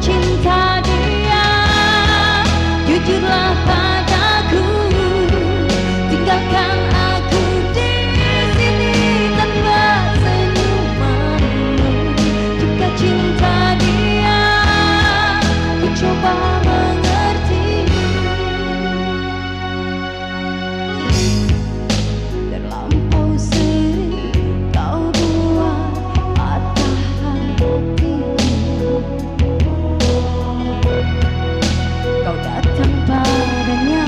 cinta dia, jujurlah padaku, tinggalkan aku di sini tanpa senyumanmu. Jika cinta dia, ku coba mengerti. Terlampau sering kau buat patah hatiku. Kau datang padanya,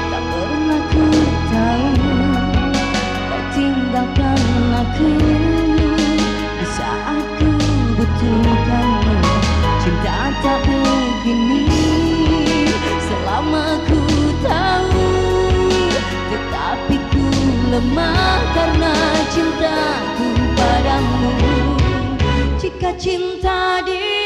tak pernah ku tahu. Kau tinggalkan aku di saat ku butuhkanmu. Cinta tak begini selama ku tahu, tetapi ku lemah karena cintaku padamu. Jika cinta dia,